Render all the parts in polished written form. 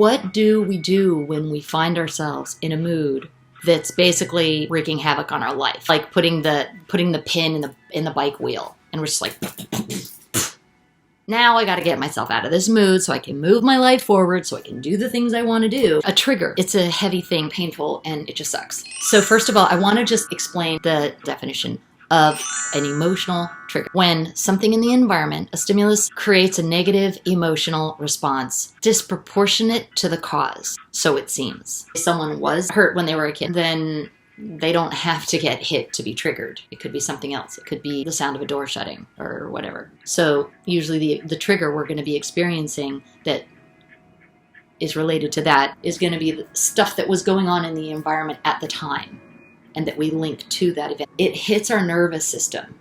What do we do when we find ourselves in a mood that's basically wreaking havoc on our life? Like putting the pin in the bike wheel, and we're just like, now I got to get myself out of this mood so I can move my life forward, so I can do the things I want to do. A trigger, it's a heavy thing, painful, and it just sucks. So first of all, I want to just explain the definition of an emotional trigger. When something in the environment, a stimulus, creates a negative emotional response disproportionate to the cause, so it seems. If someone was hurt when they were a kid, then they don't have to get hit to be triggered. It could be something else. It could be the sound of a door shutting or whatever. So usually the trigger we're going to be experiencing that is related to that is going to be the stuff that was going on in the environment at the time, and that we link to that event. It hits our nervous system.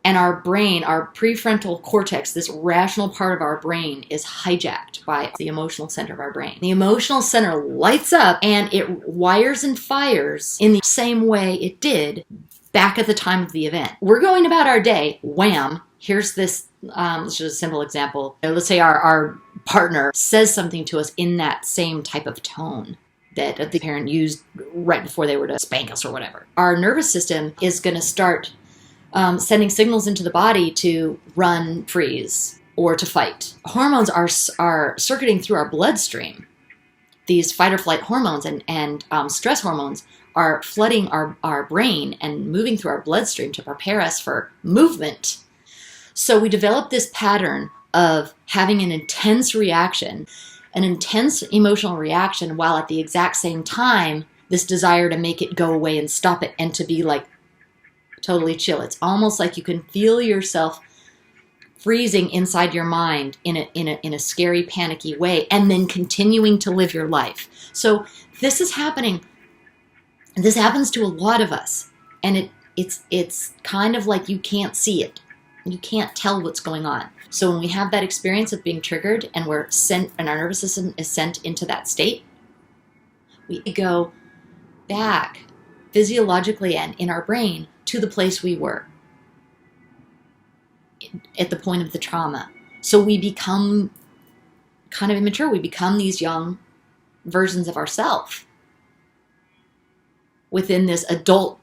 And our brain, our prefrontal cortex, this rational part of our brain, is hijacked by the emotional center of our brain. The emotional center lights up and it wires and fires in the same way it did back at the time of the event. We're going about our day, wham, here's this, just a simple example. Let's say our partner says something to us in that same type of tone that the parent used right before they were to spank us or whatever. Our nervous system is going to start sending signals into the body to run, freeze, or to fight. Hormones are circuiting through our bloodstream. These fight or flight hormones and stress hormones are flooding our brain and moving through our bloodstream to prepare us for movement. So we develop this pattern of having an intense reaction, an intense emotional reaction, while at the exact same time, this desire to make it go away and stop it and to be like totally chill. It's almost like you can feel yourself freezing inside your mind in a scary, panicky way, and then continuing to live your life. So this is happening. This happens to a lot of us, and it's kind of like you can't see it. You can't tell what's going on. So when we have that experience of being triggered and our nervous system is sent into that state, we go back physiologically and in our brain to the place we were at the point of the trauma. So we become kind of immature. We become these young versions of ourselves within this adult,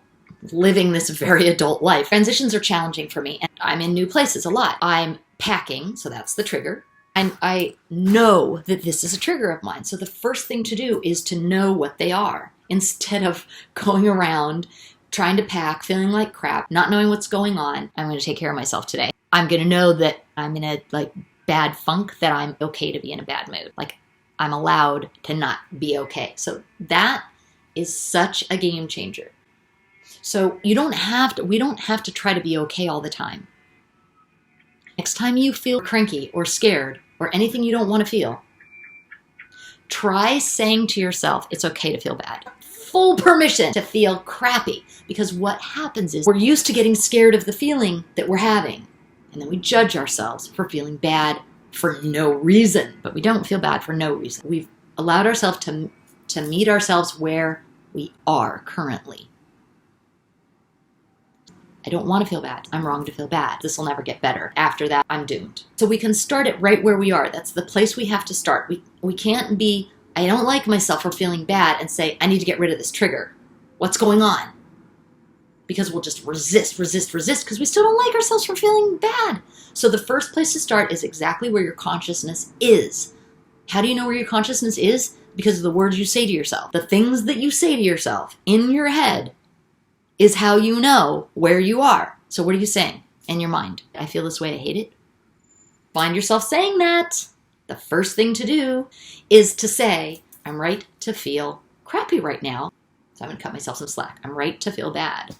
living this very adult life. Transitions are challenging for me, and I'm in new places a lot. I'm packing, so that's the trigger. And I know that this is a trigger of mine. So the first thing to do is to know what they are, instead of going around trying to pack, feeling like crap, not knowing what's going on. I'm going to take care of myself today. I'm going to know that I'm in a bad funk, that I'm okay to be in a bad mood. Like, I'm allowed to not be okay. So that is such a game changer. So we don't have to try to be okay all the time. Next time you feel cranky or scared or anything you don't want to feel, try saying to yourself, it's okay to feel bad. Full permission to feel crappy, because what happens is we're used to getting scared of the feeling that we're having, and then we judge ourselves for feeling bad for no reason. But we don't feel bad for no reason. We've allowed ourselves to meet ourselves where we are currently. I don't want to feel bad. I'm wrong to feel bad. This will never get better. After that, I'm doomed. So we can start it right where we are. That's the place we have to start. We can't be, I don't like myself for feeling bad, and say, I need to get rid of this trigger. What's going on? Because we'll just resist, because we still don't like ourselves for feeling bad. So the first place to start is exactly where your consciousness is. How do you know where your consciousness is? Because of the words you say to yourself. The things that you say to yourself in your head is how you know where you are. So what are you saying in your mind? I feel this way, I hate it. Find yourself saying that. The first thing to do is to say, I'm right to feel crappy right now. So I'm going to cut myself some slack. I'm right to feel bad.